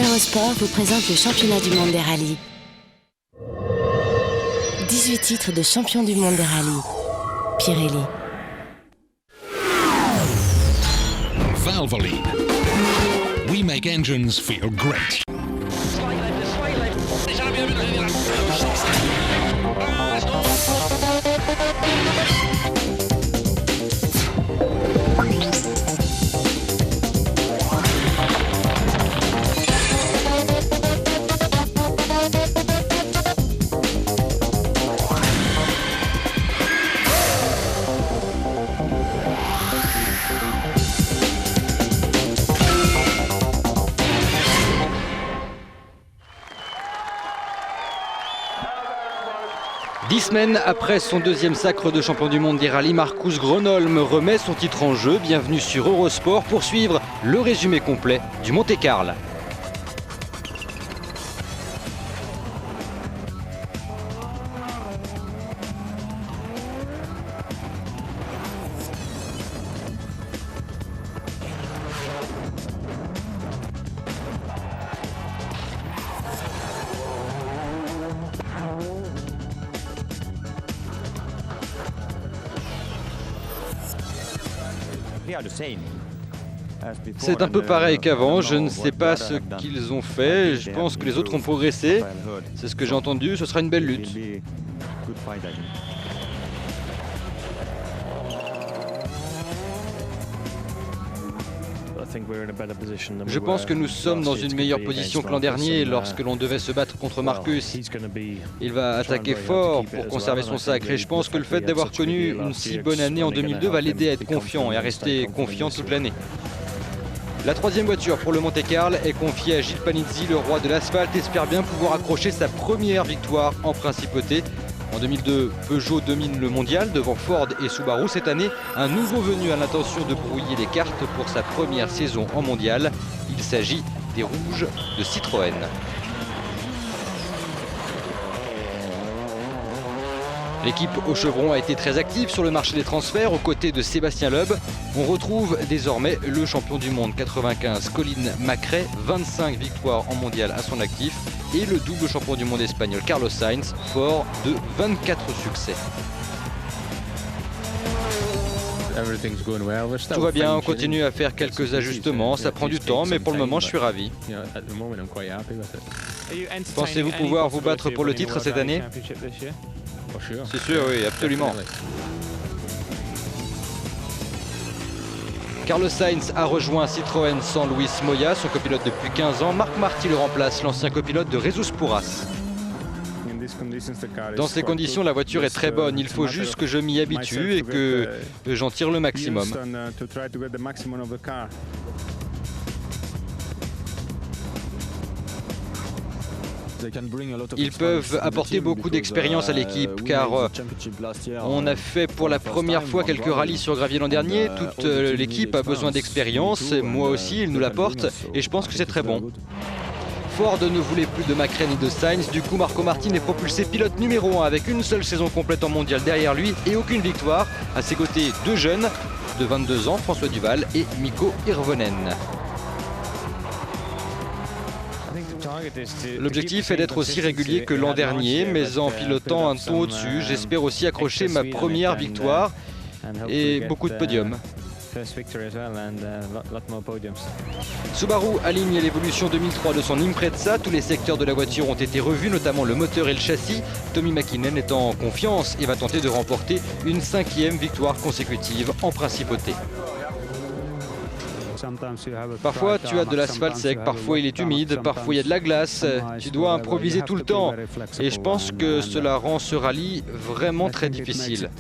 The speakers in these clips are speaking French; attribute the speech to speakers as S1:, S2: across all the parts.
S1: Eurosport vous présente le championnat du monde des rallyes. 18 titres de champion du monde des rallyes. Pirelli.
S2: Valvoline. We make engines feel great.
S3: Dix semaines après son deuxième sacre de champion du monde des rallyes, Marcus Gronholm remet son titre en jeu. Bienvenue sur Eurosport pour suivre le résumé complet du Monte-Carlo. C'est un peu pareil qu'avant, je ne sais pas ce qu'ils ont fait, je pense que les autres ont progressé, c'est ce que j'ai entendu, ce sera une belle lutte. Je pense que nous sommes dans une meilleure position que l'an dernier lorsque l'on devait se battre contre Marcus. Il va attaquer fort pour conserver son sacre et je pense que le fait d'avoir connu une si bonne année en 2002 va l'aider à être confiant et à rester confiant toute l'année. La troisième voiture pour le Monte-Carlo est confiée à Gilles Panizzi, le roi de l'asphalte, espère bien pouvoir accrocher sa première victoire en principauté. En 2002, Peugeot domine le mondial devant Ford et Subaru. Cette année, un nouveau venu a l'intention de brouiller les cartes pour sa première saison en mondial. Il s'agit des Rouges de Citroën. L'équipe au chevron a été très active sur le marché des transferts aux côtés de Sébastien Loeb. On retrouve désormais le champion du monde 95 Colin McRae, 25 victoires en mondial à son actif, et le double champion du monde espagnol Carlos Sainz, fort de 24 succès. Tout va bien, on continue à faire quelques ajustements, ça prend du temps, mais pour le moment je suis ravi. Pensez-vous pouvoir vous battre pour le titre cette année ? C'est sûr, oui, absolument. Carlos Sainz a rejoint Citroën sans Luis Moya, son copilote depuis 15 ans. Marc Marty le remplace, l'ancien copilote de Jesus Pourras. Dans ces conditions, la voiture est très bonne. Il faut juste que je m'y habitue et que j'en tire le maximum. Ils peuvent apporter beaucoup d'expérience à l'équipe car on a fait pour la première fois quelques rallyes sur gravier l'an dernier. Toute l'équipe a besoin d'expérience, moi aussi, ils nous l'apportent et je pense que c'est très bon. Ford ne voulait plus de McRae ni de Sainz, du coup Marco Martin est propulsé pilote numéro 1 avec une seule saison complète en mondial derrière lui et aucune victoire. À ses côtés, deux jeunes de 22 ans, François Duval et Mikko Hirvonen. L'objectif est d'être aussi régulier que l'an dernier, mais en pilotant un ton au-dessus, j'espère aussi accrocher ma première victoire et beaucoup de podiums. Subaru aligne l'évolution 2003 de son Impreza. Tous les secteurs de la voiture ont été revus, notamment le moteur et le châssis. Tommy Mäkinen est en confiance et va tenter de remporter une 5e victoire consécutive en principauté. Parfois tu as de l'asphalte sec, parfois il est humide, parfois il y a de la glace. Tu dois improviser tout le temps et je pense que cela rend ce rallye vraiment très difficile.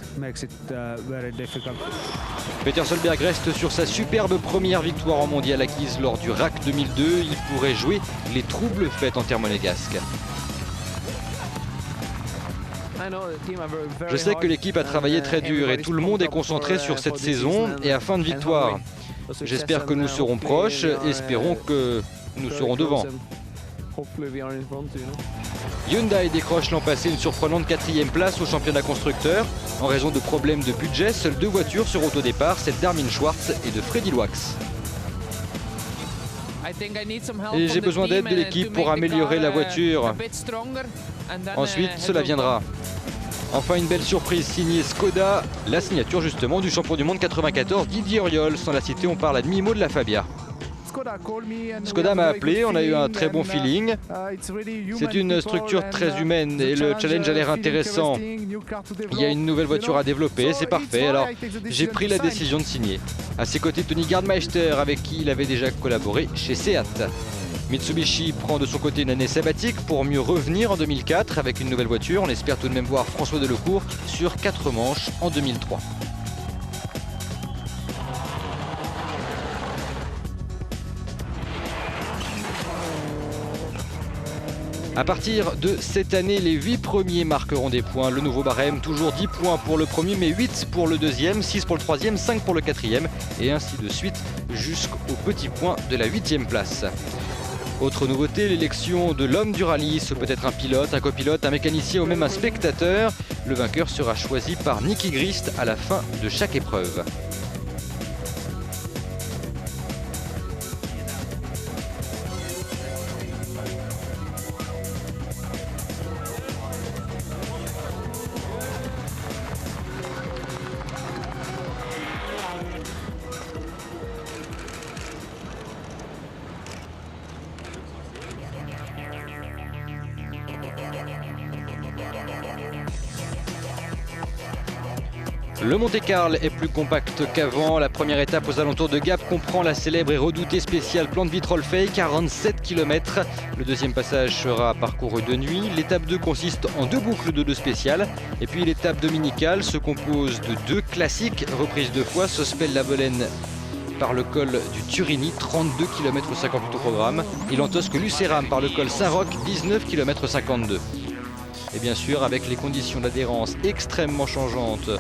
S3: Peter Solberg reste sur sa superbe première victoire en mondial acquise lors du RAC 2002. Il pourrait jouer les troubles faits en terre monégasque. Je sais que l'équipe a travaillé très dur et tout le monde est concentré sur cette saison et à fin de victoire. J'espère que nous serons proches, espérons que nous serons devant. Hyundai décroche l'an passé une surprenante 4e place au championnat constructeur. En raison de problèmes de budget, seules 2 voitures seront au départ, celle d'Armin Schwartz et de Freddy Loax. Et j'ai besoin d'aide de l'équipe pour améliorer la voiture. Ensuite, cela viendra. Enfin, une belle surprise signée Skoda, la signature justement du champion du monde 94 Didier Auriol. Sans la citer, on parle à demi-mot de la Fabia. Skoda m'a appelé, on a eu un très bon feeling. C'est une structure très humaine et le challenge a l'air intéressant. Il y a une nouvelle voiture à développer, c'est parfait. Alors j'ai pris la décision de signer. À ses côtés, Tony Gardmeister, avec qui il avait déjà collaboré chez Seat. Mitsubishi prend de son côté une année sabbatique pour mieux revenir en 2004 avec une nouvelle voiture. On espère tout de même voir François Delecourt sur 4 manches en 2003. À partir de cette année, les 8 premiers marqueront des points. Le nouveau barème, toujours 10 points pour le premier, mais 8 pour le deuxième, 6 pour le troisième, 5 pour le quatrième, et ainsi de suite jusqu'au petit point de la 8e place. Autre nouveauté, l'élection de l'homme du rallye. Ce peut être un pilote, un copilote, un mécanicien ou même un spectateur. Le vainqueur sera choisi par Niki Grist à la fin de chaque épreuve. Le Monte-Carlo est plus compact qu'avant. La première étape aux alentours de Gap comprend la célèbre et redoutée spéciale plan de Vitrolfei, 47 km. Le deuxième passage sera parcouru de nuit. L'étape 2 consiste en 2 boucles de 2 spéciales. Et puis l'étape dominicale se compose de 2 classiques reprises 2 fois. Sospel-la-Bolène par le col du Turini, 32 km 58 au programme. Et l'Antosque Lucéram par le col Saint-Roch, 19 km 52. Et bien sûr, avec les conditions d'adhérence extrêmement changeantes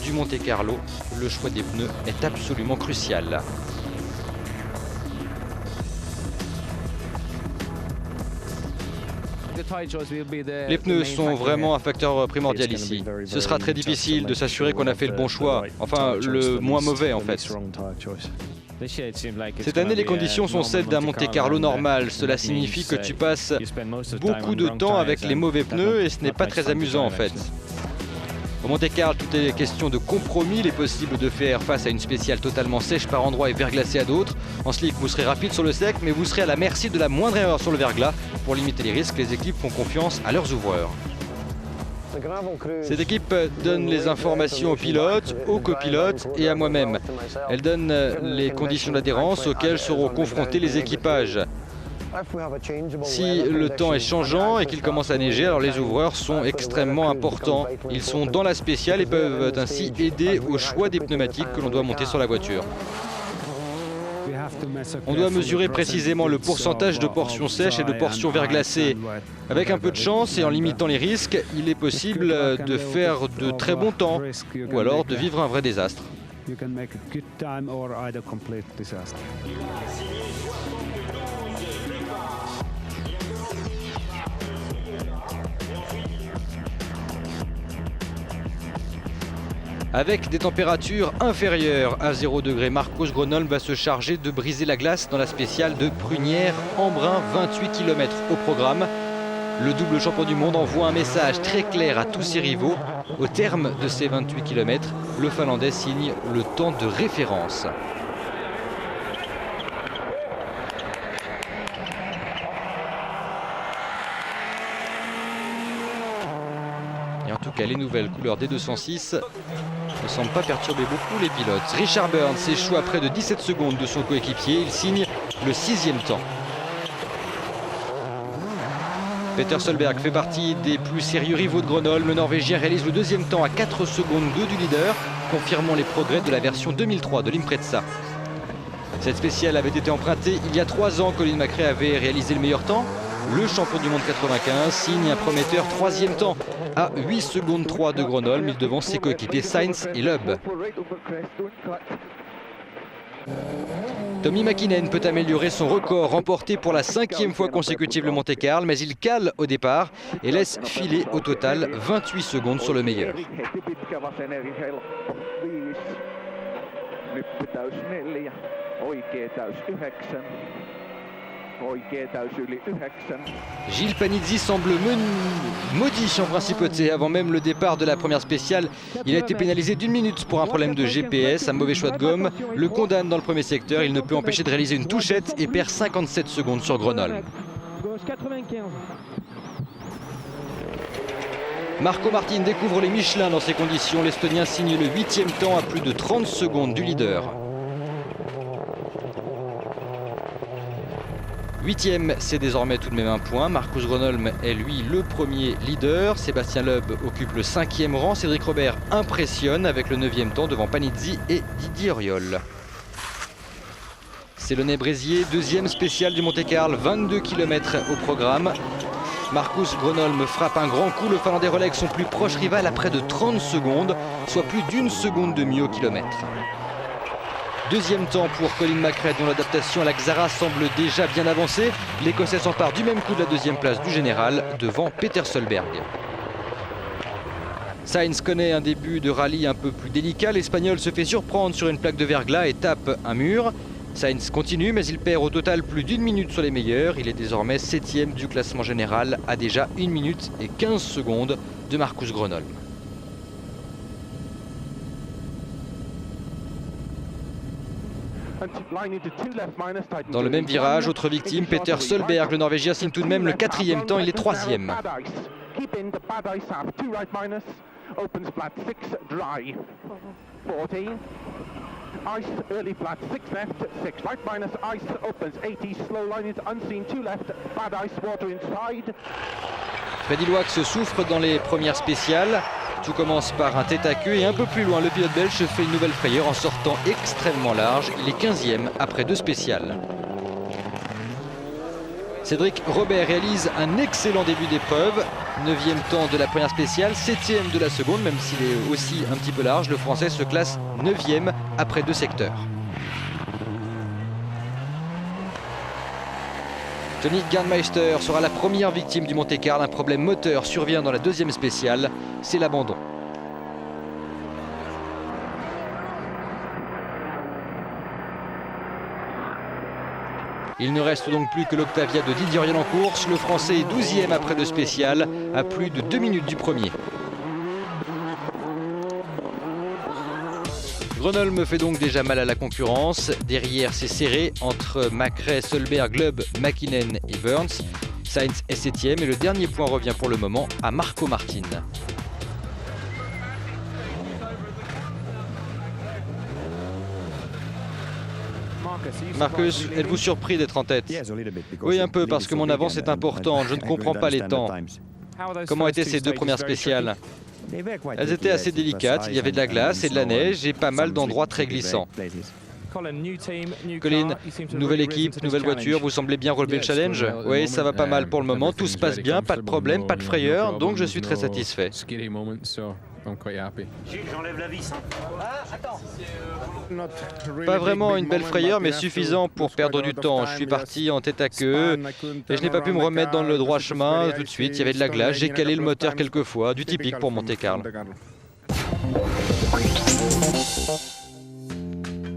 S3: du Monte-Carlo, le choix des pneus est absolument crucial. Les pneus sont vraiment un facteur primordial ici. Ce sera très difficile de s'assurer qu'on a fait le bon choix, enfin le moins mauvais en fait. Cette année, les conditions sont celles d'un Monte-Carlo normal. Cela signifie que tu passes beaucoup de temps avec les mauvais pneus et ce n'est pas très amusant en fait. Au Monte-Carlo, tout est question de compromis. Il est possible de faire face à une spéciale totalement sèche par endroits et verglacée à d'autres. En slick, vous serez rapide sur le sec, mais vous serez à la merci de la moindre erreur sur le verglas. Pour limiter les risques, les équipes font confiance à leurs ouvreurs. Cette équipe donne les informations aux pilotes, aux copilotes et à moi-même. Elle donne les conditions d'adhérence auxquelles seront confrontés les équipages. Si le temps est changeant et qu'il commence à neiger, alors les ouvreurs sont extrêmement importants. Ils sont dans la spéciale et peuvent ainsi aider au choix des pneumatiques que l'on doit monter sur la voiture. On doit mesurer précisément le pourcentage de portions sèches et de portions verglacées. Avec un peu de chance et en limitant les risques, il est possible de faire de très bons temps ou alors de vivre un vrai désastre. Avec des températures inférieures à 0 degré, Marcos Gronholm va se charger de briser la glace dans la spéciale de Prunières-Embrun, 28 km au programme. Le double champion du monde envoie un message très clair à tous ses rivaux. Au terme de ces 28 km, le Finlandais signe le temps de référence. Et en tout cas, les nouvelles couleurs des 206 ne semblent pas perturber beaucoup les pilotes. Richard Burns s'échoue à près de 17 secondes de son coéquipier. Il signe le 6e temps. Peter Solberg fait partie des plus sérieux rivaux de Gronholm. Le Norvégien réalise le 2e temps à 4 secondes 2 du leader, confirmant les progrès de la version 2003 de l'Impreza. Cette spéciale avait été empruntée il y a 3 ans. Colin McRae avait réalisé le meilleur temps. le champion du monde 95, signe un prometteur 3e temps à 8 secondes 3 de Gronholm. Il devance ses coéquipiers Sainz et Loeb. Tommy Mäkinen peut améliorer son record, remporté pour la 5e fois consécutive le Monte-Carlo, mais il cale au départ et laisse filer au total 28 secondes sur le meilleur. Gilles Panizzi semble maudit en principauté. Avant même le départ de la première spéciale, il a été pénalisé d'1 minute pour un problème de GPS. Un mauvais choix de gomme le condamne dans le premier secteur. Il ne peut empêcher de réaliser une touchette et perd 57 secondes sur Gronholm. Marco Martin découvre les Michelin dans ces conditions. L'Estonien signe le 8e temps à plus de 30 secondes du leader. 8e, c'est désormais tout de même un point. Marcus Gronholm est lui le premier leader. Sébastien Loeb occupe le 5e rang. Cédric Robert impressionne avec le 9e temps devant Panizzi et Didier Auriol. C'est le Nez-Brézier, 2e spécial du Monte-Carlo, 22 km au programme. Marcus Gronholm frappe un grand coup. Le Finlandais relègue son plus proche rival à près de 30 secondes, soit plus d'1 seconde de mieux au kilomètre. 2e temps pour Colin McRae, dont l'adaptation à la Xara semble déjà bien avancée. L'Écossais s'empare du même coup de la 2e place du général devant Peter Solberg. Sainz connaît un début de rallye un peu plus délicat. L'Espagnol se fait surprendre sur une plaque de verglas et tape un mur. Sainz continue, mais il perd au total plus d'1 minute sur les meilleurs. Il est désormais 7e du classement général à déjà 1 minute et 15 secondes de Marcus Gronholm. Dans le même virage, autre victime, Peter Solberg, le Norvégien, signe tout de même le 4e temps, il est 3e. Freddy Loax souffre dans les premières spéciales. Tout commence par un tête à queue et un peu plus loin, le pilote belge se fait une nouvelle frayeur en sortant extrêmement large. Il est 15e après 2 spéciales. Cédric Robert réalise un excellent début d'épreuve. 9e temps de la première spéciale, 7e de la seconde, même s'il est aussi un petit peu large. Le Français se classe 9e après 2 secteurs. Tony Gernmeister sera la première victime du Monte-Carlo. Un problème moteur survient dans la 2e spéciale, c'est l'abandon. Il ne reste donc plus que l'Octavia de Didier Auriol en course. Le Français est 12e après 2 spéciales, à plus de 2 minutes du premier. Gronholm fait donc déjà mal à la concurrence. Derrière, c'est serré entre McRae, Solberg, Loeb, Mäkinen et Burns. Sainz est 7e et le dernier point revient pour le moment à Marco Martin. Marcus, êtes-vous surpris d'être en tête? Oui, un peu, parce que mon avance est importante. Je ne comprends pas les temps. Comment étaient ces 2 premières spéciales? Elles étaient assez délicates. Il y avait de la glace et de la neige et pas mal d'endroits très glissants. Colin, nouvelle équipe, nouvelle voiture, vous semblez bien relever le challenge? Oui, ça va pas mal pour le moment, tout se passe bien, pas de problème, pas de frayeur, donc je suis très satisfait. Pas vraiment une belle frayeur, mais suffisant pour perdre du temps. Je suis parti en tête à queue et je n'ai pas pu me remettre dans le droit chemin tout de suite. Il y avait de la glace, j'ai calé le moteur quelques fois, du typique pour Monte-Carlo.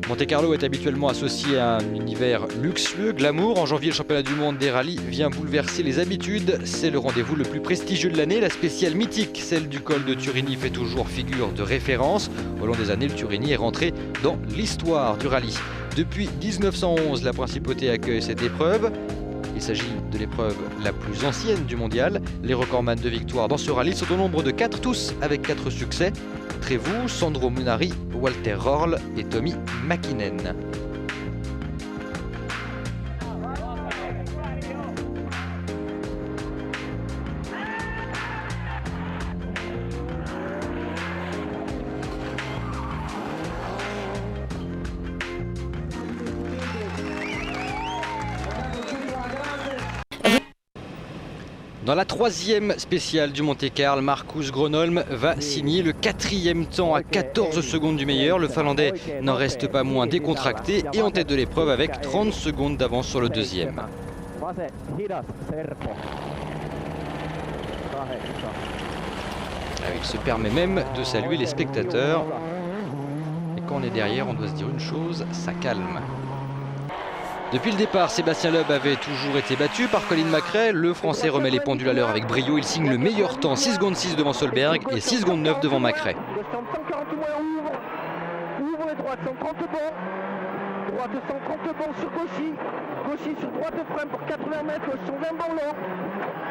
S3: Monte-Carlo est habituellement associé à un univers luxueux, glamour. En janvier, le championnat du monde des rallyes vient bouleverser les habitudes. C'est le rendez-vous le plus prestigieux de l'année. La spéciale mythique, celle du col de Turini, fait toujours figure de référence. Au long des années, le Turini est rentré dans l'histoire du rallye. Depuis 1911, la Principauté accueille cette épreuve. Il s'agit de l'épreuve la plus ancienne du mondial. Les recordman de victoire dans ce rallye sont au nombre de 4, tous avec 4 succès. Trévoux, Sandro Munari, Walter Rorl et Tommy Mäkinen. Dans la troisième spéciale du Monte-Carlo, Marcus Gronholm va signer le 4e temps à 14 secondes du meilleur. Le Finlandais n'en reste pas moins décontracté et en tête de l'épreuve avec 30 secondes d'avance sur le deuxième. Il se permet même de saluer les spectateurs. Et quand on est derrière, on doit se dire une chose, ça calme. Depuis le départ, Sébastien Loeb avait toujours été battu par Colin McRae. Le Français remet les pendules à l'heure avec brio. Il signe le meilleur temps, 6 secondes 6 devant Solberg et 6 secondes 9 devant McRae.
S4: Ouvre les droites, 130 bons. Droite 130 bons sur Gauchy. Gauchy sur droite frein pour 80 mètres, gauche 120 bons long.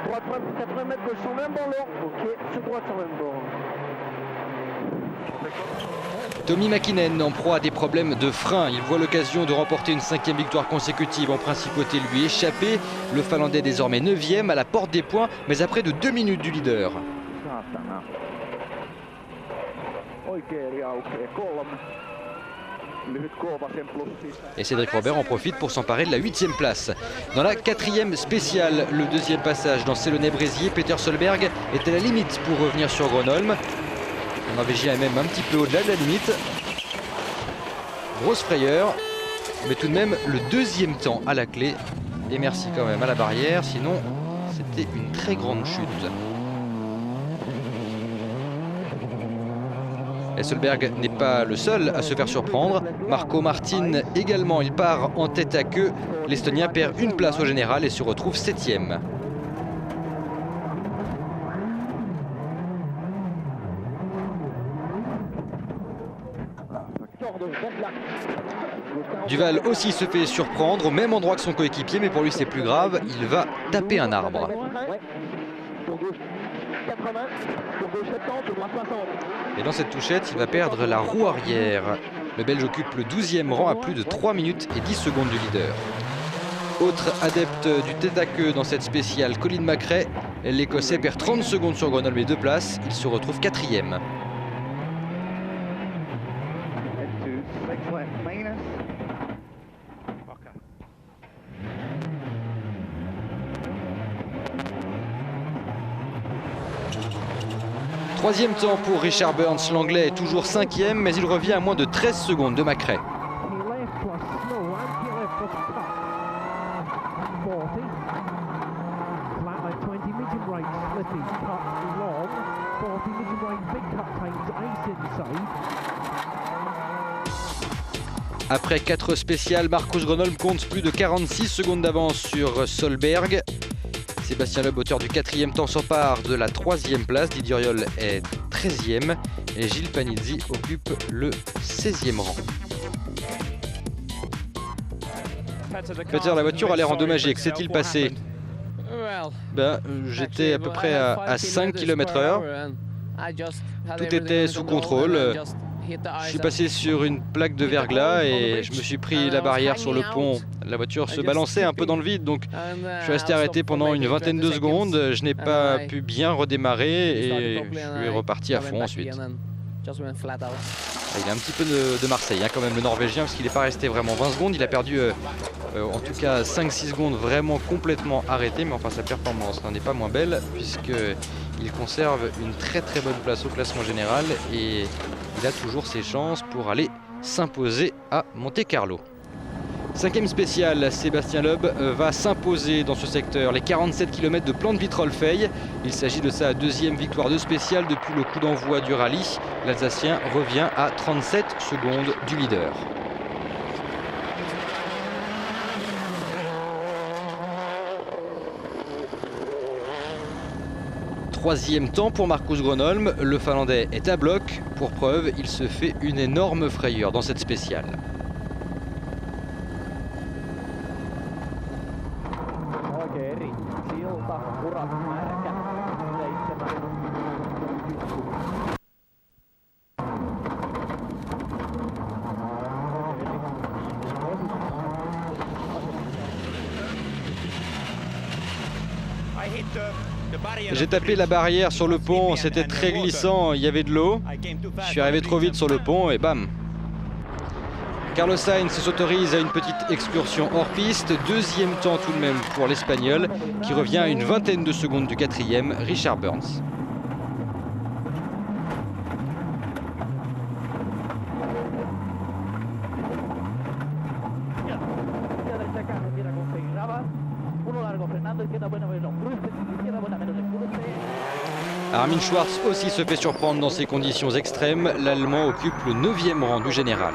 S4: Droite frein pour 80 mètres, gauche 120 bons long. Ok, sur droite 120 bons.
S3: Tommi Mäkinen en proie à des problèmes de frein. Il voit l'occasion de remporter une 5e victoire consécutive en principauté lui échapper. Le Finlandais désormais 9e à la porte des points, mais à près de 2 minutes du leader. Et Cédric Robert en profite pour s'emparer de la 8e place. Dans la 4e spéciale, le deuxième passage dans Célonais-Bréziers, Peter Solberg est à la limite pour revenir sur Gronholm. Norvégien est même un petit peu au-delà de la limite. Grosse frayeur, mais tout de même le deuxième temps à la clé. Et merci quand même à la barrière, sinon c'était une très grande chute. Solberg n'est pas le seul à se faire surprendre. Marco Martin également, il part en tête à queue. L'Estonien perd une place au général et se retrouve 7e. Duval aussi se fait surprendre au même endroit que son coéquipier, mais pour lui c'est plus grave, il va taper un arbre. Et dans cette touchette, il va perdre la roue arrière. Le Belge occupe le 12e rang à plus de 3 minutes et 10 secondes du leader. Autre adepte du tête à queue dans cette spéciale, Colin McRae. L'Écossais perd 30 secondes sur Gronholm et 2 places. Il se retrouve 4e. Troisième temps pour Richard Burns, l'Anglais est toujours 5e, mais il revient à moins de 13 secondes de McRae. Après 4 spéciales, Marcus Gronholm compte plus de 46 secondes d'avance sur Solberg. Sébastien Loeb, auteur du 4e temps, s'empare de la 3e place. Didier Auriol est 13e et Gilles Panizzi occupe le 16e rang. Peter, la voiture a l'air endommagée. Que s'est-il passé? J'étais à peu près à 5 km/h. Tout était sous contrôle. Je suis passé sur une plaque de verglas et je me suis pris la barrière sur le pont. La voiture se balançait un peu dans le vide, donc je suis resté arrêté pendant une vingtaine de secondes. Je n'ai pas pu bien redémarrer et je suis reparti à fond ensuite. Il a un petit peu de Marseille quand même, le Norvégien, parce qu'il n'est pas resté vraiment 20 secondes. Il a perdu en tout cas 5-6 secondes vraiment complètement arrêté, mais enfin sa performance n'en est pas moins belle puisqu'il conserve une très très bonne place au classement général et il a toujours ses chances pour aller s'imposer à Monte-Carlo. 5e spéciale, Sébastien Loeb va s'imposer dans ce secteur. Les 47 km de plan de Vitrolles-Feille. Il s'agit de sa 2e victoire de spéciale depuis le coup d'envoi du rallye. L'Alsacien revient à 37 secondes du leader. Troisième temps pour Marcus Gronholm. Le Finlandais est à bloc. Pour preuve, il se fait une énorme frayeur dans cette spéciale. J'ai tapé la barrière sur le pont, c'était très glissant, il y avait de l'eau. Je suis arrivé trop vite sur le pont et bam. Carlos Sainz s'autorise à une petite excursion hors piste. Deuxième temps tout de même pour l'Espagnol qui revient à une vingtaine de secondes du quatrième, Richard Burns. Armin Schwarz aussi se fait surprendre dans ces conditions extrêmes. L'Allemand occupe le 9e rang du général.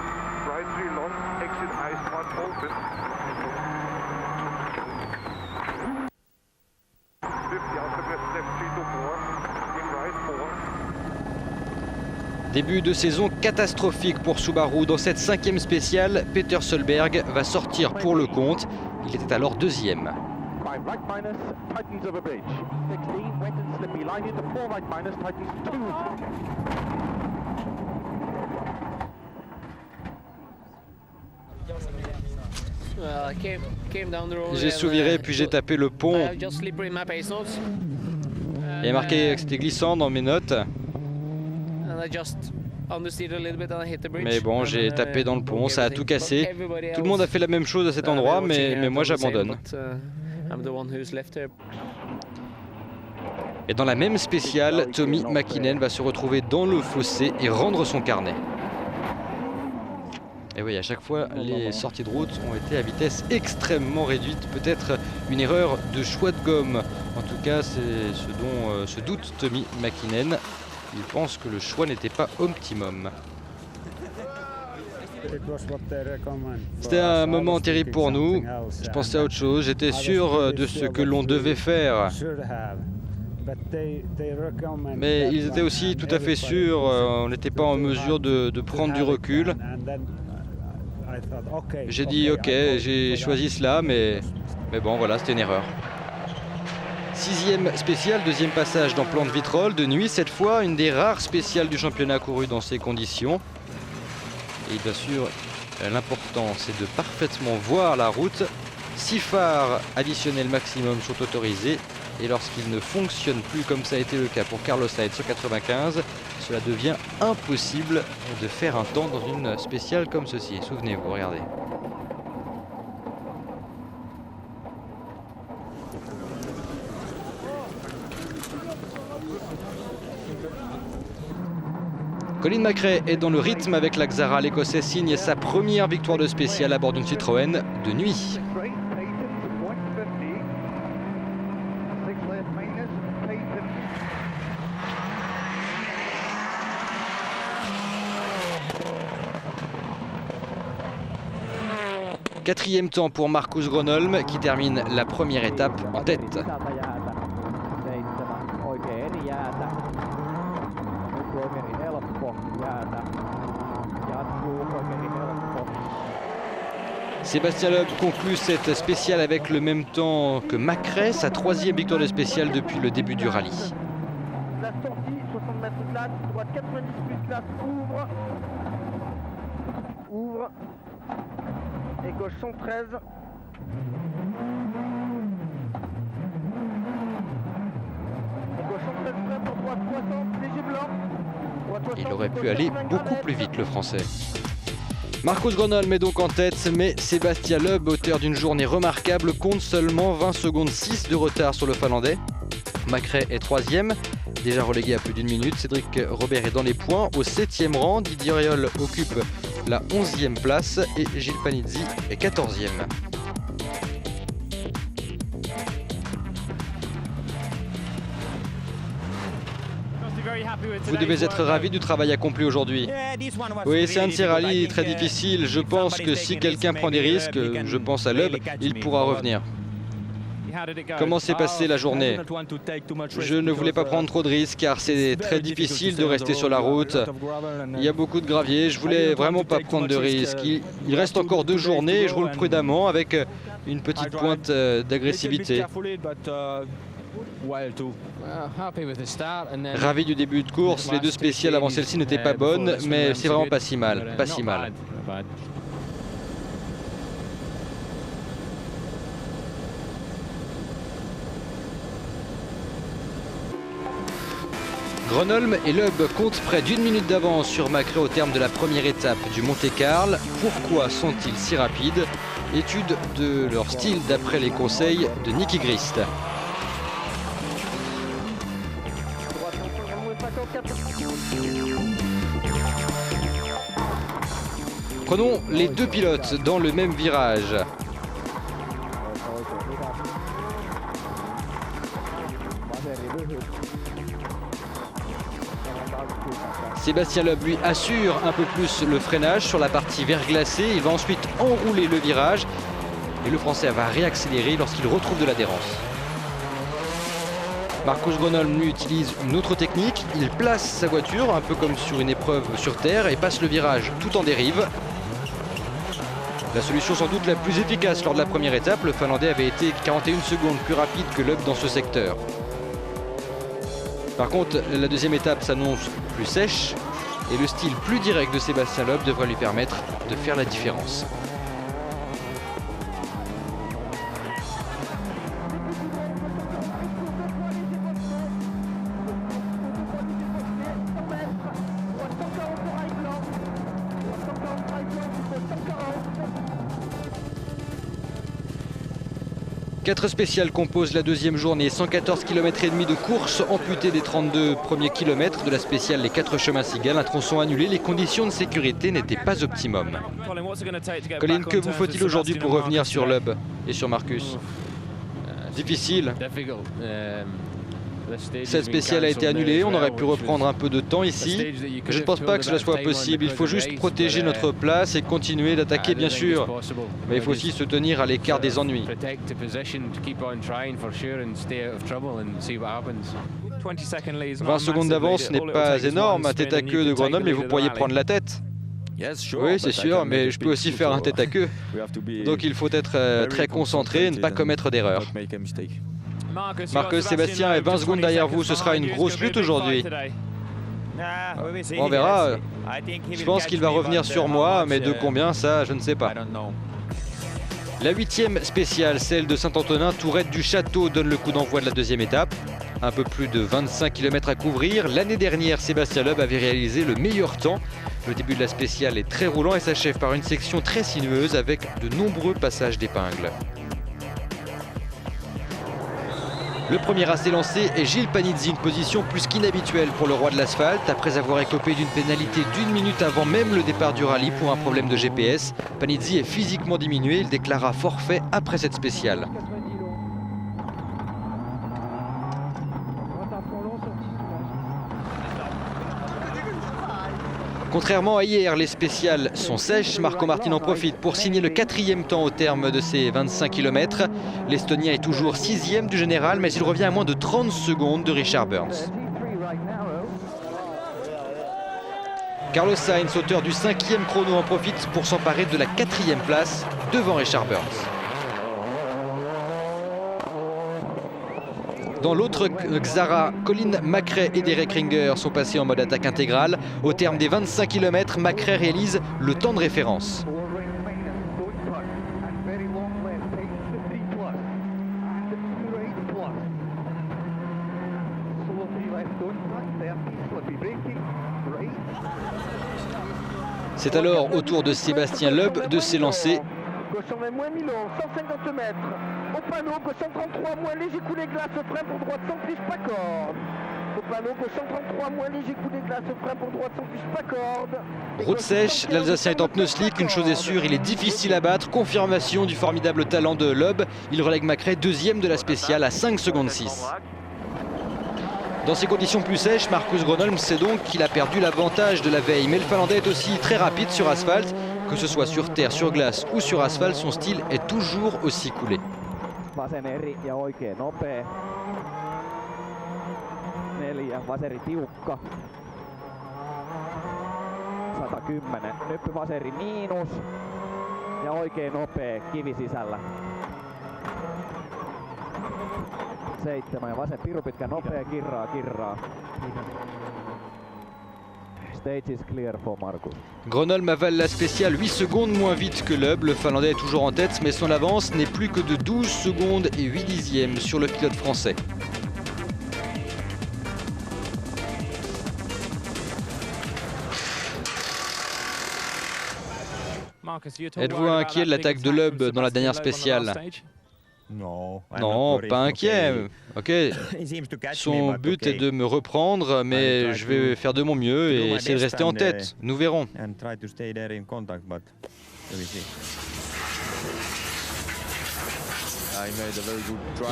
S3: Début de saison catastrophique pour Subaru. Dans cette 5e spéciale, Peter Solberg va sortir pour le compte. Il était alors 2e. J'ai sous-viré puis j'ai tapé le pont. Il y a marqué que c'était glissant dans mes notes. Mais bon, j'ai tapé dans le pont, ça a tout cassé. Tout le monde a fait la même chose à cet endroit, mais moi j'abandonne. Et dans la même spéciale, Tommi Mäkinen va se retrouver dans le fossé et rendre son carnet. Et oui, à chaque fois, les sorties de route ont été à vitesse extrêmement réduite. Peut-être une erreur de choix de gomme. En tout cas, c'est ce dont se doute Tommi Mäkinen. Il pense que le choix n'était pas optimum. C'était un moment terrible pour nous. Je pensais à autre chose. J'étais sûr de ce que l'on devait faire. Mais ils étaient aussi tout à fait sûrs. On n'était pas en mesure de prendre du recul. J'ai dit ok, j'ai choisi cela, mais bon voilà, c'était une erreur. 6e spéciale, 2e passage dans Plante Vitrolles, de nuit cette fois, une des rares spéciales du championnat couru dans ces conditions. Et bien sûr, l'important c'est de parfaitement voir la route. 6 phares additionnels maximum sont autorisés et lorsqu'ils ne fonctionnent plus comme ça a été le cas pour Carlos Sainz sur 95, cela devient impossible de faire un temps dans une spéciale comme ceci. Souvenez-vous, regardez. Colin McRae est dans le rythme avec la Xara. L'Écossais signe sa première victoire de spéciale à bord d'une Citroën de nuit. Quatrième temps pour Marcus Gronholm qui termine la première étape en tête. Sébastien Loeb conclut cette spéciale avec le même temps que McRae, sa 3e victoire de spéciale depuis le début du rallye.
S4: La sortie, 60 mètres de place, droite 90 plus place, ouvre, et gauche 113. Et gauche 113 prêt pour droite 60, léger blanc.
S3: Il aurait pu aller beaucoup plus vite le Français. Marcus Gronholm est donc en tête, mais Sébastien Loeb, auteur d'une journée remarquable, compte seulement 20 secondes 6 de retard sur le Finlandais. McRae est 3e, déjà relégué à plus d'une minute. Cédric Robert est dans les points au 7e rang. Didier Riol occupe la 11e place et Gilles Panizzi est 14e. Vous devez être ravi du travail accompli aujourd'hui. Oui, c'est un de ces rallyes très difficiles. Je pense que si quelqu'un prend des risques, je pense à Loeb, il pourra revenir. Comment s'est passée la journée? Je ne voulais pas prendre trop de risques car c'est très difficile de rester sur la route. Il y a beaucoup de gravier, je voulais vraiment pas prendre de risques. Il reste encore 2 journées et je roule prudemment avec une petite pointe d'agressivité. Ravi du début de course, les 2 spéciales avant celle-ci n'étaient pas bonnes, mais c'est vraiment pas si mal, pas si mal. Gronholm et Loeb comptent près d'1 minute d'avance sur Macrae au terme de la première étape du Monte-Carlo. Pourquoi sont-ils si rapides? Étude de leur style d'après les conseils de Niki Grist. Prenons les deux pilotes dans le même virage. Sébastien Loeb lui assure un peu plus le freinage sur la partie verglacée. Il va ensuite enrouler le virage et le Français va réaccélérer lorsqu'il retrouve de l'adhérence. Marcus Gronholm lui utilise une autre technique. Il place sa voiture un peu comme sur une épreuve sur terre et passe le virage tout en dérive. La solution sans doute la plus efficace lors de la première étape. Le Finlandais avait été 41 secondes plus rapide que Loeb dans ce secteur. Par contre, la deuxième étape s'annonce plus sèche et le style plus direct de Sébastien Loeb devrait lui permettre de faire la différence. Quatre spéciales composent la deuxième journée, 114 km et demi de course amputées des 32 premiers kilomètres de la spéciale Les 4 chemins cigales. Un tronçon annulé, les conditions de sécurité n'étaient pas optimum. Colin, que vous faut-il aujourd'hui pour revenir sur Loeb et sur Marcus? Difficile. Cette spéciale a été annulée, on aurait pu reprendre un peu de temps ici. Je ne pense pas que cela soit possible, il faut juste protéger notre place et continuer d'attaquer bien sûr. Mais il faut aussi se tenir à l'écart des ennuis. 20 secondes d'avance n'est pas énorme, un tête à queue de Gronholm, mais vous pourriez prendre la tête. Oui, c'est sûr, mais je peux aussi faire un tête à queue. Donc il faut être très concentré et ne pas commettre d'erreur. Marcus, Sébastien est 20 secondes derrière vous, ce sera une grosse lutte aujourd'hui. On verra. Je pense qu'il va revenir sur moi, mais de combien, ça, je ne sais pas. La 8e spéciale, celle de Saint-Antonin, Tourette du Château, donne le coup d'envoi de la deuxième étape. Un peu plus de 25 km à couvrir. L'année dernière, Sébastien Loeb avait réalisé le meilleur temps. Le début de la spéciale est très roulant et s'achève par une section très sinueuse avec de nombreux passages d'épingles. Le premier à s'élancer est Gilles Panizzi, une position plus qu'inhabituelle pour le roi de l'asphalte. Après avoir écopé d'une pénalité d'1 minute avant même le départ du rallye pour un problème de GPS, Panizzi est physiquement diminué. Il déclara forfait après cette spéciale. Contrairement à hier, les spéciales sont sèches. Marco Martin en profite pour signer le 4e temps au terme de ses 25 km. L'Estonien est toujours 6e du général, mais il revient à moins de 30 secondes de Richard Burns. Carlos Sainz, auteur du 5e chrono, en profite pour s'emparer de la 4e place devant Richard Burns. Dans l'autre Xara, Colin Macrae et Derek Ringer sont passés en mode attaque intégrale. Au terme des 25 km, Macrae réalise le temps de référence. C'est alors au tour de Sébastien Loeb de s'élancer.
S4: Gauche en moins 150 mètres. Au panneau, gauche 133, moins léger coulé glace, frein pour droite sans plus, pas corde. Au panneau, gauche 133, moins léger coulé glace, frein pour droite sans plus, pas corde.
S3: Route sèche, l'Alsacien est en pneu slick, une chose est sûre, il est difficile à battre. Confirmation du formidable talent de Loeb. Il relègue Macrae 2e de la spéciale à 5 secondes 6. Dans ces conditions plus sèches, Marcus Gronholm sait donc qu'il a perdu l'avantage de la veille. Mais le Finlandais est aussi très rapide sur asphalte. Que ce soit sur terre, sur glace ou sur asphalte, son style est toujours aussi coulé.
S5: Vasen eri ja oikein nopea. 4, vaseri tiukka. 110, nyppy vaseri miinus. Ja oikein nopea, kivi sisällä. 7 ja vasen piru pitkä nopea, kirraa. Stage is clear for Marcus.
S3: Gronholm avale la spéciale 8 secondes moins vite que Loeb. Le Finlandais est toujours en tête, mais son avance n'est plus que de 12 secondes et 8 dixièmes sur le pilote français. Êtes-vous inquiet de l'attaque de Loeb dans la dernière spéciale? Non, pas inquiet. Ok. Son but est de me reprendre, mais je vais faire de mon mieux et essayer de rester en tête. Nous verrons.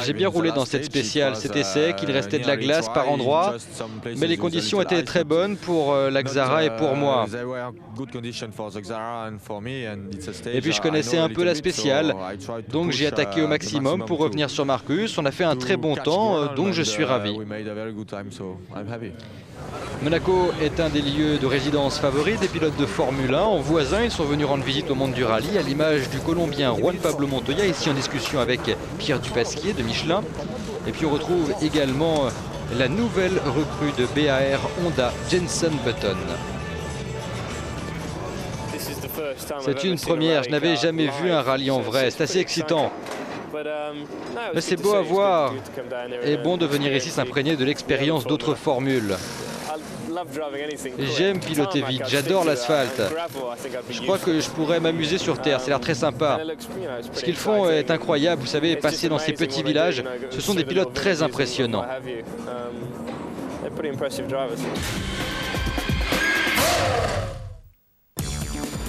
S3: J'ai bien roulé dans cette spéciale, c'était sec, il restait de la glace par endroits, mais les conditions étaient très bonnes pour la Xara et pour moi. Et puis je connaissais un peu la spéciale, donc j'ai attaqué au maximum pour revenir sur Marcus. On a fait un très bon temps, donc je suis ravi. Monaco est un des lieux de résidence favoris des pilotes de Formule 1. En voisin, ils sont venus rendre visite au monde du rallye, à l'image du Colombien Juan Pablo Montoya, ici en discussion avec Pierre Dupasquier de Michelin. Et puis on retrouve également la nouvelle recrue de BAR Honda, Jenson Button. C'est une première, je n'avais jamais vu un rallye en vrai, c'est assez excitant. Mais c'est beau à voir et bon de venir ici s'imprégner de l'expérience d'autres formules. J'aime piloter vite, j'adore l'asphalte. Je crois que je pourrais m'amuser sur terre, ça a l'air très sympa. Ce qu'ils font est incroyable, vous savez, passer dans ces petits villages, ce sont des pilotes très impressionnants.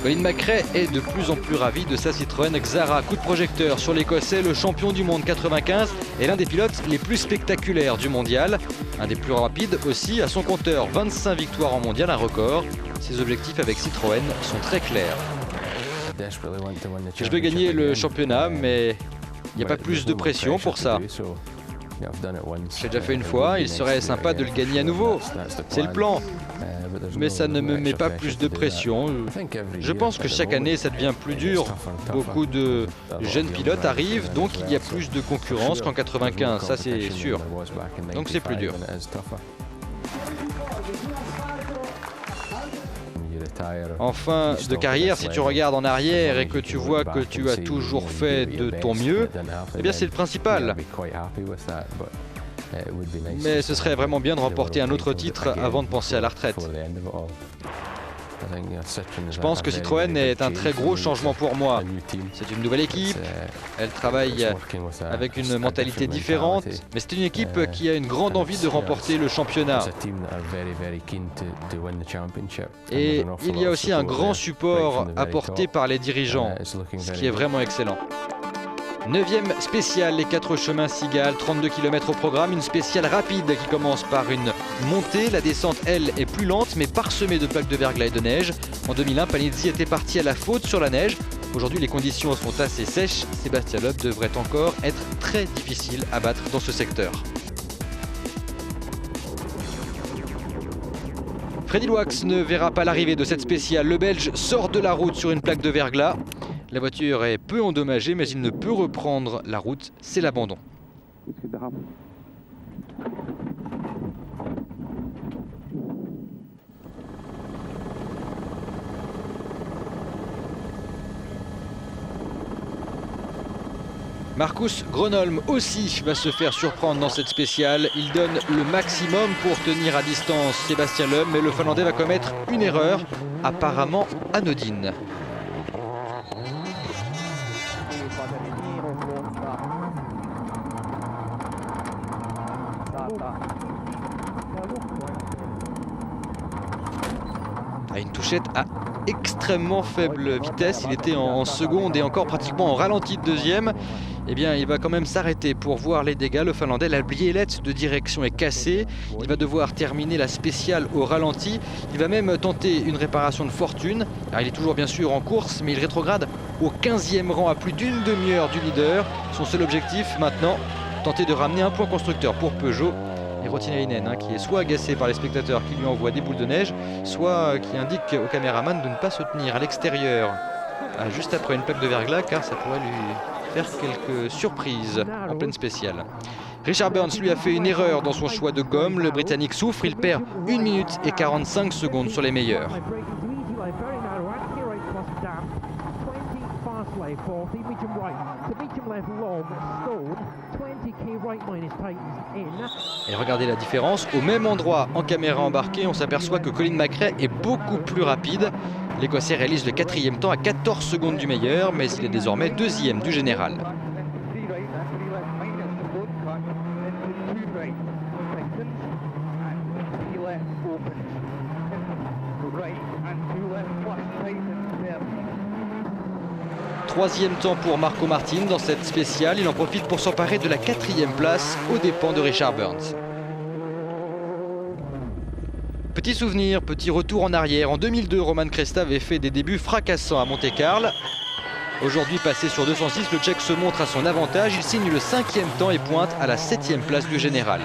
S3: Colin McRae est de plus en plus ravi de sa Citroën Xara. Coup de projecteur sur l'Écossais, le champion du monde 95 est l'un des pilotes les plus spectaculaires du mondial. Un des plus rapides aussi à son compteur, 25 victoires en mondial, un record. Ses objectifs avec Citroën sont très clairs. Je veux gagner le championnat, mais il n'y a pas plus de pression pour ça. J'ai déjà fait une fois, il serait sympa de le gagner à nouveau. C'est le plan. Mais ça ne me met pas plus de pression. Je pense que chaque année ça devient plus dur. Beaucoup de jeunes pilotes arrivent, donc il y a plus de concurrence qu'en 95, ça c'est sûr. Donc c'est plus dur. En fin de carrière, si tu regardes en arrière et que tu vois que tu as toujours fait de ton mieux, eh bien c'est le principal. Mais ce serait vraiment bien de remporter un autre titre avant de penser à la retraite. Je pense que Citroën est un très gros changement pour moi. C'est une nouvelle équipe, elle travaille avec une mentalité différente, mais c'est une équipe qui a une grande envie de remporter le championnat. Et il y a aussi un grand support apporté par les dirigeants, ce qui est vraiment excellent. 9e spéciale, les 4 chemins Cigale, 32 km au programme, une spéciale rapide qui commence par une montée. La descente, elle, est plus lente mais parsemée de plaques de verglas et de neige. En 2001, Panizzi était parti à la faute sur la neige. Aujourd'hui, les conditions sont assez sèches. Sébastien Loeb devrait encore être très difficile à battre dans ce secteur. Freddy Loax ne verra pas l'arrivée de cette spéciale. Le Belge sort de la route sur une plaque de verglas. La voiture est peu endommagée, mais il ne peut reprendre la route, c'est l'abandon. Marcus Gronholm aussi va se faire surprendre dans cette spéciale. Il donne le maximum pour tenir à distance Sébastien Loeb, mais le Finlandais va commettre une erreur, apparemment anodine. Une touchette à extrêmement faible vitesse, il était en seconde et encore pratiquement en ralenti de deuxième. Eh bien, il va quand même s'arrêter pour voir les dégâts. Le Finlandais, la biellette de direction est cassée. Il va devoir terminer la spéciale au ralenti. Il va même tenter une réparation de fortune. Alors, il est toujours bien sûr en course, mais il rétrograde au 15e rang à plus d'une demi-heure du leader. Son seul objectif maintenant, tenter de ramener un point constructeur pour Peugeot. Et Rotinainen qui est soit agacé par les spectateurs qui lui envoient des boules de neige, soit qui indique au caméraman de ne pas se tenir à l'extérieur juste après une plaque de verglas, car ça pourrait lui faire quelques surprises en pleine spéciale. Richard Burns lui a fait une erreur dans son choix de gomme. Le Britannique souffre, il perd 1 minute et 45 secondes sur les meilleurs. Et regardez la différence, au même endroit en caméra embarquée, on s'aperçoit que Colin McRae est beaucoup plus rapide. L'Écossais réalise le 4e temps à 14 secondes du meilleur, mais il est désormais 2e du général. Troisième temps pour Marco Martin dans cette spéciale. Il en profite pour s'emparer de la 4e place aux dépens de Richard Burns. Petit souvenir, petit retour en arrière. En 2002, Roman Kresta avait fait des débuts fracassants à Monte-Carlo. Aujourd'hui passé sur 206, le Tchèque se montre à son avantage. Il signe le 5e temps et pointe à la 7e place du général.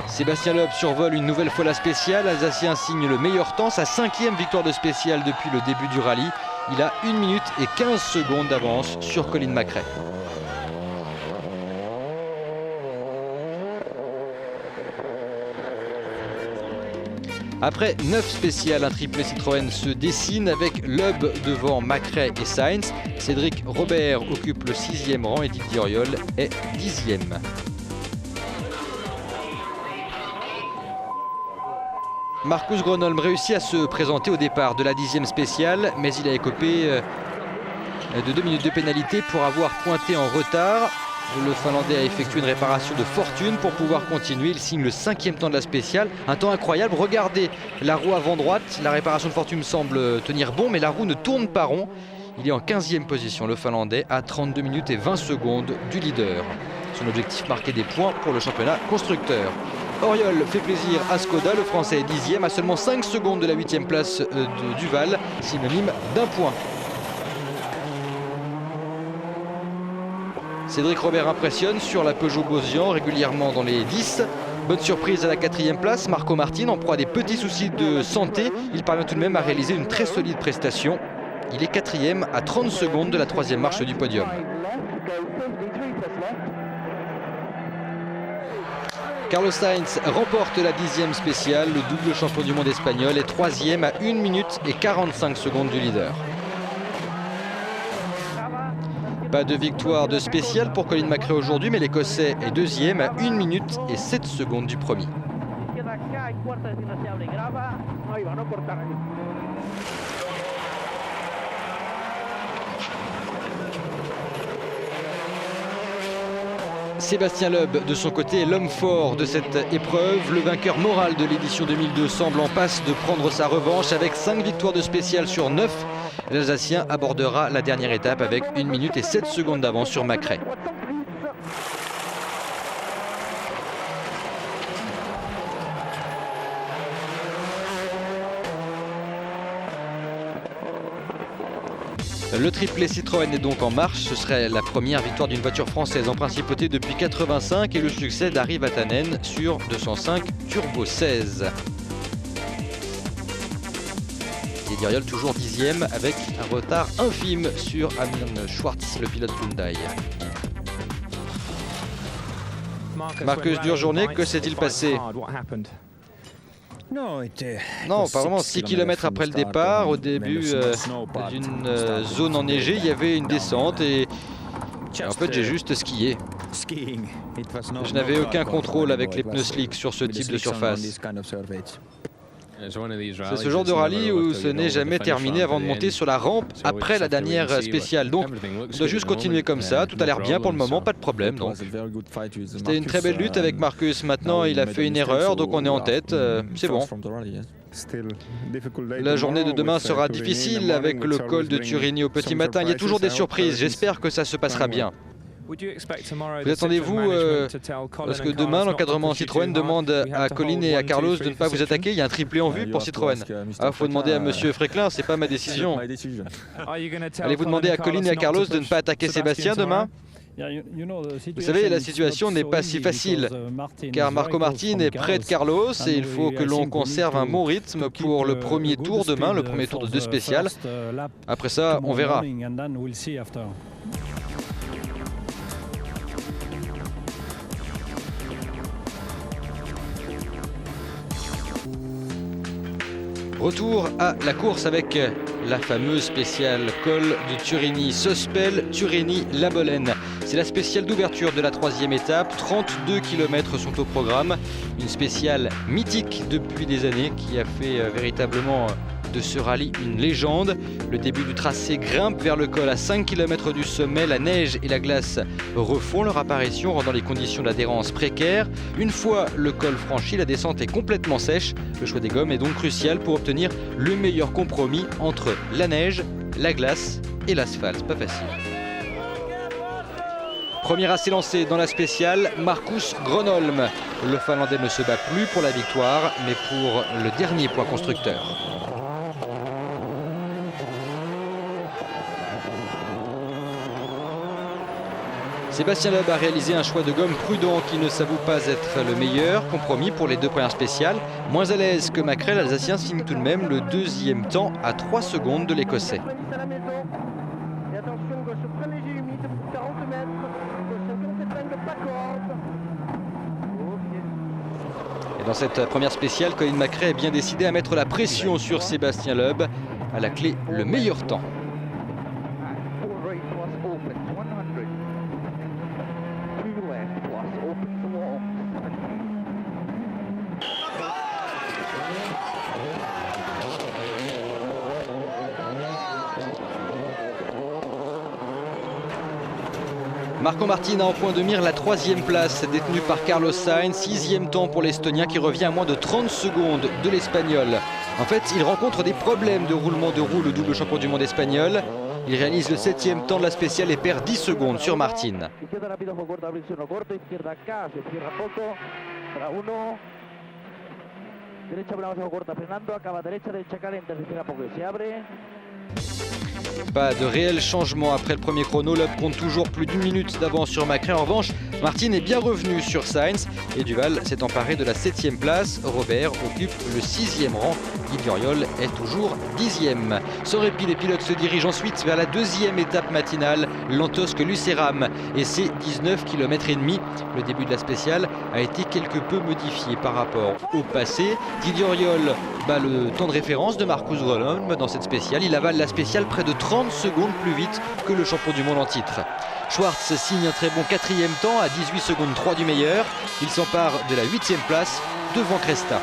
S3: Sébastien Loeb survole une nouvelle fois la spéciale. L'Alsacien signe le meilleur temps, sa 5e victoire de spéciale depuis le début du rallye. Il a 1 minute et 15 secondes d'avance sur Colin McRae. Après 9 spéciales, un triplé Citroën se dessine avec Loeb devant McRae et Sainz. Cédric Robert occupe le 6e rang et Didier Auriol est 10e. Marcus Gronholm réussit à se présenter au départ de la 10e spéciale, mais il a écopé de 2 minutes de pénalité pour avoir pointé en retard. Le Finlandais a effectué une réparation de fortune pour pouvoir continuer. Il signe le 5e temps de la spéciale. Un temps incroyable. Regardez la roue avant droite. La réparation de fortune semble tenir bon, mais la roue ne tourne pas rond. Il est en 15e position, le Finlandais, à 32 minutes et 20 secondes du leader. Son objectif, marquer des points pour le championnat constructeur. Auriol fait plaisir à Skoda. Le Français est 10e, à seulement 5 secondes de la 8e place de Duval, synonyme d'un point. Cédric Robert impressionne sur la Peugeot Bosian, régulièrement dans les 10. Bonne surprise à la 4e place, Marco Martin en proie à des petits soucis de santé. Il parvient tout de même à réaliser une très solide prestation. Il est 4e à 30 secondes de la 3e marche du podium. Carlos Sainz remporte la 10e spéciale. Le double champion du monde espagnol est 3e à 1 minute et 45 secondes du leader. Pas de victoire de spéciale pour Colin McRae aujourd'hui, mais l'Écossais est 2e à 1 minute et 7 secondes du premier. Sébastien Loeb, de son côté, est l'homme fort de cette épreuve. Le vainqueur moral de l'édition 2002 semble en passe de prendre sa revanche avec 5 victoires de spéciale sur 9. L'Alsacien abordera la dernière étape avec 1 minute et 7 secondes d'avance sur McRae. Le triplé Citroën est donc en marche. Ce serait la première victoire d'une voiture française en principauté depuis 85 et le succès d'Harry Vatanen sur 205 Turbo 16. Didier Auriol toujours 10e avec un retard infime sur Amnon Schwartz, le pilote Hyundai. Marcus, dure journée, que s'est-il passé ? Non, pas vraiment. 6 km après le départ, au début d'une zone enneigée, il y avait une descente et en fait j'ai juste skié. Je n'avais aucun contrôle avec les pneus slick sur ce type de surface. C'est ce genre de rallye où ce n'est jamais terminé avant de monter sur la rampe après la dernière spéciale. Donc on doit juste continuer comme ça, tout a l'air bien pour le moment, pas de problème. C'était une très belle lutte avec Marcus. Maintenant il a fait une erreur, donc on est en tête, c'est bon. La journée de demain sera difficile avec le col de Turini au petit matin. Il y a toujours des surprises, j'espère que ça se passera bien. Vous attendez-vous, parce que demain l'encadrement Citroën demande à Colin et à Carlos de ne pas vous attaquer. Il y a un triplé en vue pour Citroën. Ah, faut demander à Monsieur Fréclin, c'est pas ma décision. Allez-vous demander à Colin et à Carlos de ne pas attaquer Sébastien demain ? Vous savez, la situation n'est pas si facile, car Marco Martin est près de Carlos et il faut que l'on conserve un bon rythme pour le premier tour demain, le premier tour de 2 spéciales. Après ça, on verra. Retour à la course avec la fameuse spéciale col de Turini-Sospel, Turini-Labolène. C'est la spéciale d'ouverture de la 3e étape. 32 km sont au programme. Une spéciale mythique depuis des années qui a fait véritablement de ce rallye une légende. Le début du tracé grimpe vers le col à 5 km du sommet. La neige et la glace refont leur apparition, rendant les conditions d'adhérence précaires. Une fois le col franchi, la descente est complètement sèche. Le choix des gommes est donc crucial pour obtenir le meilleur compromis entre la neige, la glace et l'asphalte. Pas facile. Premier essai lancé dans la spéciale, Marcus Gronholm. Le Finlandais ne se bat plus pour la victoire, mais pour le dernier point constructeur. Sébastien Loeb a réalisé un choix de gomme prudent qui ne s'avoue pas être le meilleur. Compromis pour les deux premières spéciales. Moins à l'aise que Macrae, l'Alsacien signe tout de même le deuxième temps à 3 secondes de l'Écossais.
S4: Et attention, gauche très léger, humide, 40 mètres. Gauche 50 épingles, pas corde.
S3: Et dans cette première spéciale, Colin Macrae est bien décidé à mettre la pression sur Sébastien Loeb. À la clé, le meilleur temps. Marco Martin a en point de mire la 3e place détenue par Carlos Sainz, 6e temps pour l'Estonien qui revient à moins de 30 secondes de l'Espagnol. En fait, il rencontre des problèmes de roulement de roue, le double champion du monde espagnol. Il réalise le 7e temps de la spéciale et perd 10 secondes sur Martin. Pas de réel changement après le premier chrono. Loeb compte toujours plus d'1 minute d'avance sur Macrae. En revanche, Martin est bien revenu sur Sainz et Duval s'est emparé de la 7e place. Robert occupe le 6e rang. Guy Duriol est toujours 10e. Sans répit, les pilotes se dirigent ensuite vers la 2e étape matinale, Lantosque-Lucéram et ses 19,5 km. Le début de la spéciale a été quelque peu modifié par rapport au passé. Guy Duriol bat le temps de référence de Marcus Gronholm dans cette spéciale. Il avale la spéciale près de 30 secondes plus vite que le champion du monde en titre. Schwartz signe un très bon 4e temps à 18 secondes 3 du meilleur. Il s'empare de la 8e place devant Cresta.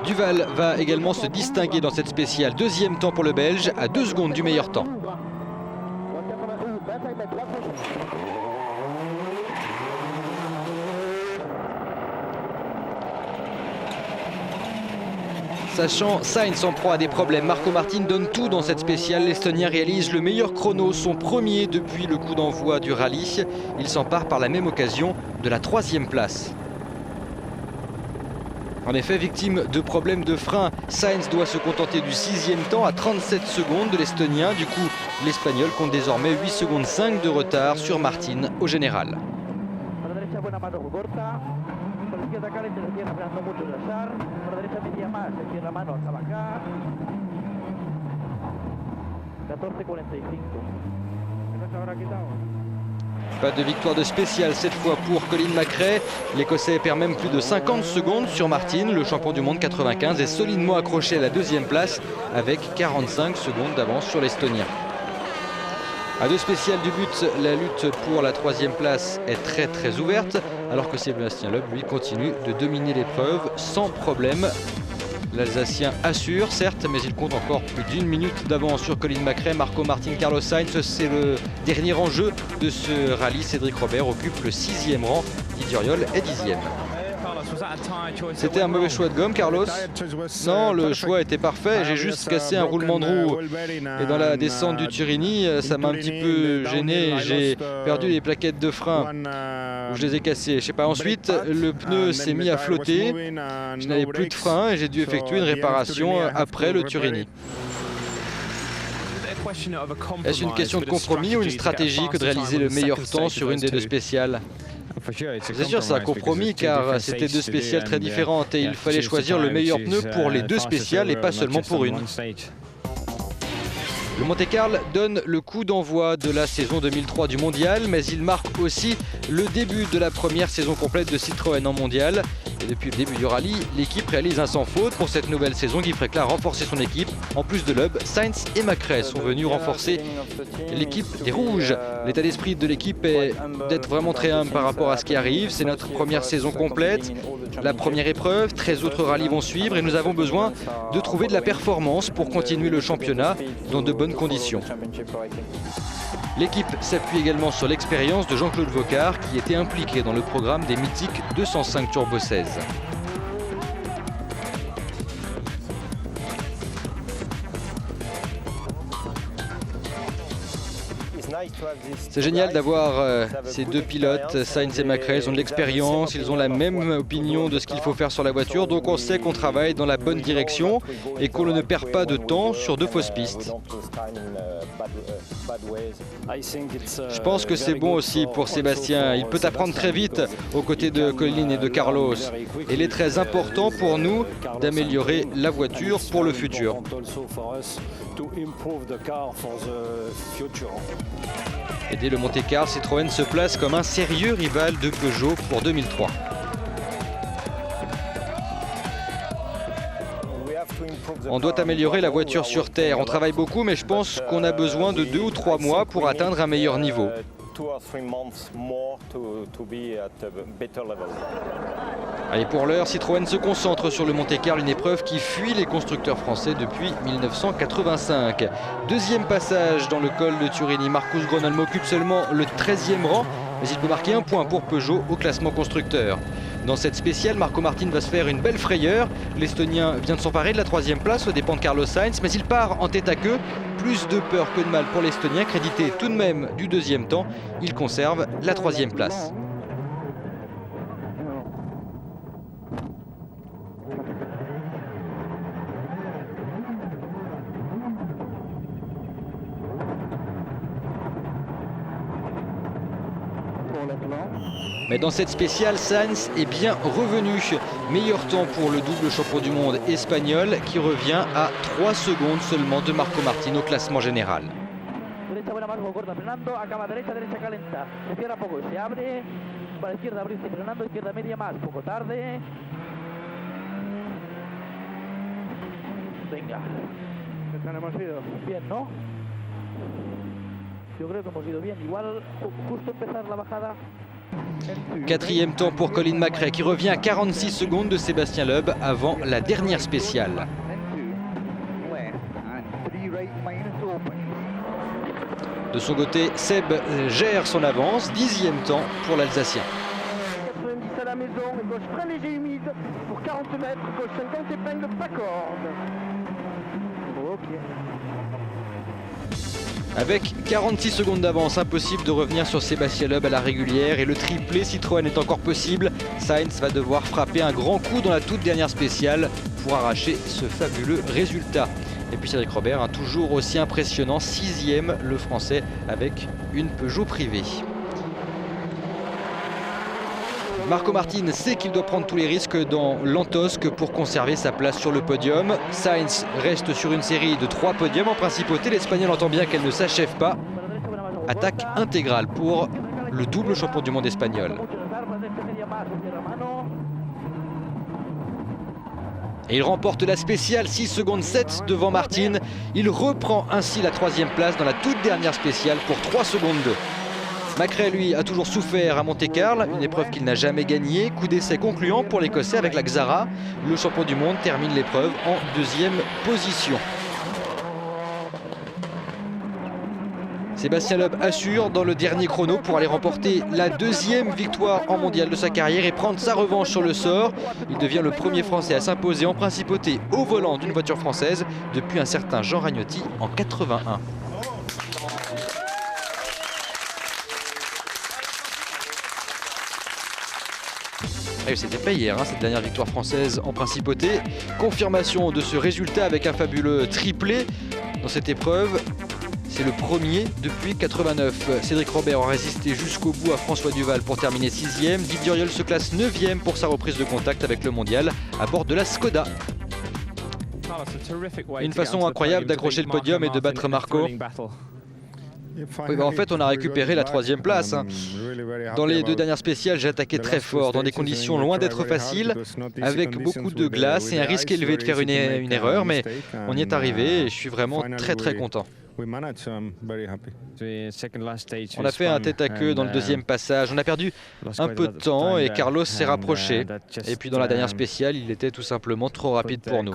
S3: Duval va également se distinguer dans cette spéciale. 2e temps pour le Belge à 2 secondes du meilleur temps. Sachant Sainz en proie à des problèmes, Marco Martin donne tout dans cette spéciale. L'Estonien réalise le meilleur chrono, son premier depuis le coup d'envoi du rallye. Il s'empare par la même occasion de la 3e place. En effet, victime de problèmes de frein, Sainz doit se contenter du 6e temps à 37 secondes de l'Estonien. Du coup, l'Espagnol compte désormais 8 secondes 5 de retard sur Martin au général. Pas de victoire de spéciale cette fois pour Colin Macrae. L'Écossais perd même plus de 50 secondes sur Martin. Le champion du monde 95 est solidement accroché à la 2e place avec 45 secondes d'avance sur l'Estonien. À 2 spéciales du but, la lutte pour la 3e place est très ouverte, alors que Sébastien Loeb, lui, continue de dominer l'épreuve sans problème. L'Alsacien assure, certes, mais il compte encore plus d'1 minute d'avance sur Colin Macrae. Marco Martin, Carlos Sainz, c'est le dernier enjeu de ce rallye. Cédric Robert occupe le 6e rang. Guy Duriol est 10e. C'était un mauvais choix de gomme, Carlos? Non, le choix était parfait. J'ai juste cassé un roulement de roue. Et dans la descente du Turini, ça m'a un petit peu gêné. J'ai perdu les plaquettes de frein. Où je les ai cassées. Je sais pas. Ensuite, le pneu s'est mis à flotter. Je n'avais plus de frein et j'ai dû effectuer une réparation après le Turini. Est-ce une question de compromis ou une stratégie que de réaliser le meilleur temps sur une des 2 spéciales? C'est sûr, c'est un compromis car c'était 2 spéciales très différentes et il fallait choisir le meilleur pneu pour les 2 spéciales et pas seulement pour une. Le Monte-Carlo donne le coup d'envoi de la saison 2003 du mondial, mais il marque aussi le début de la première saison complète de Citroën en mondial. Et depuis le début du rallye, l'équipe réalise un sans faute pour cette nouvelle saison. Guy Fréquelin a renforcé son équipe. En plus de Loeb, Sainz et Macrae sont venus renforcer l'équipe des Rouges. L'état d'esprit de l'équipe est d'être vraiment très humble par rapport à ce qui arrive. C'est notre première saison complète, la première épreuve, 13 autres rallyes vont suivre et nous avons besoin de trouver de la performance pour continuer le championnat dans de bonnes conditions. L'équipe s'appuie également sur l'expérience de Jean-Claude Vocard qui était impliqué dans le programme des mythiques 205 Turbo 16. C'est génial d'avoir ces deux pilotes, Sainz et Macrae. Ils ont de l'expérience, ils ont la même opinion de ce qu'il faut faire sur la voiture, donc on sait qu'on travaille dans la bonne direction et qu'on ne perd pas de temps sur de fausses pistes. Je pense que c'est bon aussi pour Sébastien, il peut apprendre très vite aux côtés de Colin et de Carlos. Et il est très important pour nous d'améliorer la voiture pour le futur. Et dès le Monte-Carlo, Citroën se place comme un sérieux rival de Peugeot pour 2003. On doit améliorer la voiture sur terre. On travaille beaucoup, mais je pense qu'on a besoin de 2 ou 3 mois pour atteindre un meilleur niveau. Allez, pour l'heure, Citroën se concentre sur le Monte-Carlo, une épreuve qui fuit les constructeurs français depuis 1985. Deuxième passage dans le col de Turini. Marcus Gronholm occupe seulement le 13e rang, mais il peut marquer un point pour Peugeot au classement constructeur. Dans cette spéciale, Marco Martin va se faire une belle frayeur. L'Estonien vient de s'emparer de la 3e place aux dépens de Carlos Sainz, mais il part en tête à queue. Plus de peur que de mal pour l'Estonien, crédité tout de même du 2e temps. Il conserve la 3e place. Mais dans cette spéciale, Sainz est bien revenu. Meilleur temps pour le double champion du monde espagnol qui revient à 3 secondes seulement de Marco Martin au classement général. Quatrième temps pour Colin McRae qui revient à 46 secondes de Sébastien Loeb avant la dernière spéciale. De son côté, Seb gère son avance, 10e temps pour l'Alsacien.
S4: 90 à la maison, gauche frein léger humide pour 40 mètres, gauche 50 épingles, pas corde. Ok.
S3: Avec 46 secondes d'avance, impossible de revenir sur Sébastien Loeb à la régulière et le triplé Citroën est encore possible. Sainz va devoir frapper un grand coup dans la toute dernière spéciale pour arracher ce fabuleux résultat. Et puis Cédric Robert, toujours aussi impressionnant, 6e le français avec une Peugeot privée. Marco Martin sait qu'il doit prendre tous les risques dans l'Antosque pour conserver sa place sur le podium. Sainz reste sur une série de 3 podiums en principauté. L'Espagnol entend bien qu'elle ne s'achève pas. Attaque intégrale pour le double champion du monde espagnol. Et il remporte la spéciale 6 secondes 7 devant Martin. Il reprend ainsi la 3e place dans la toute dernière spéciale pour 3 secondes 2. McRae, lui, a toujours souffert à Monte-Carlo, une épreuve qu'il n'a jamais gagnée. Coup d'essai concluant pour l'Écossais avec la Xara. Le champion du monde termine l'épreuve en 2e position. Sébastien Loeb assure dans le dernier chrono pour aller remporter la 2e victoire en mondial de sa carrière et prendre sa revanche sur le sort. Il devient le premier Français à s'imposer en principauté au volant d'une voiture française depuis un certain Jean Ragnotti en 81. C'était pas hier, cette dernière victoire française en principauté. Confirmation de ce résultat avec un fabuleux triplé dans cette épreuve. C'est le premier depuis 89. Cédric Robert a résisté jusqu'au bout à François Duval pour terminer 6e. Didier Auriol se classe 9e pour sa reprise de contact avec le mondial à bord de la Skoda. Une façon incroyable d'accrocher le podium et de battre Marco. Oui, bah en fait, on a récupéré la 3e place. Dans les 2 dernières spéciales, j'ai attaqué très fort, dans des conditions loin d'être faciles, avec beaucoup de glace et un risque élevé de faire une erreur, mais on y est arrivé et je suis vraiment très content. On a fait un tête-à-queue dans le 2e passage, on a perdu un peu de temps et Carlos s'est rapproché. Et puis dans la dernière spéciale, il était tout simplement trop rapide pour nous.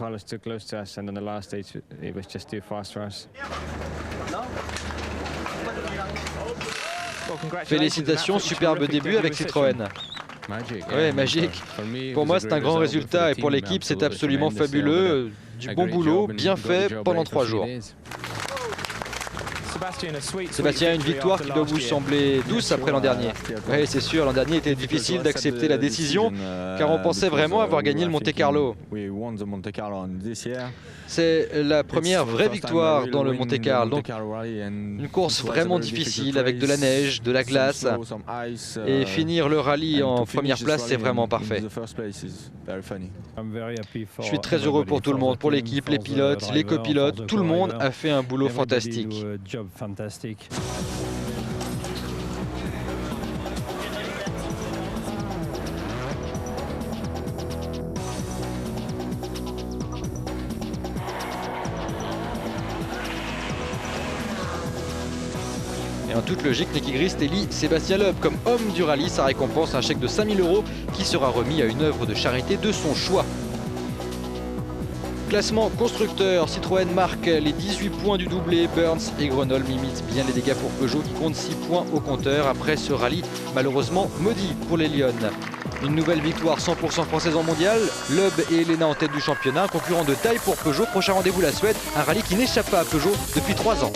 S3: Félicitations, superbe début avec Citroën. Oui, magique. Pour moi, c'est un grand résultat et pour l'équipe, c'est absolument fabuleux. Du bon boulot, bien fait pendant 3 jours. Sébastien, une victoire qui doit vous sembler douce après l'an dernier. Oui, c'est sûr, l'an dernier était difficile d'accepter la décision, car on pensait vraiment avoir gagné le Monte-Carlo. C'est la première vraie victoire dans le Monte-Carlo, donc une course vraiment difficile avec de la neige, de la glace, et finir le rallye en première place, c'est vraiment parfait. Je suis très heureux pour tout le monde, pour l'équipe, les pilotes, les copilotes, tout le monde a fait un boulot fantastique. Et en toute logique, Niki Grist élit Sébastien Loeb comme homme du rallye. Sa récompense, un chèque de 5 000 € qui sera remis à une œuvre de charité de son choix. Classement constructeur, Citroën marque les 18 points du doublé. Burns et Grenoble limitent bien les dégâts pour Peugeot qui compte 6 points au compteur après ce rallye malheureusement maudit pour les Lyonnes. Une nouvelle victoire 100% française en mondial. Loeb et Elena en tête du championnat. Un concurrent de taille pour Peugeot. Prochain rendez-vous la Suède. Un rallye qui n'échappe pas à Peugeot depuis 3 ans.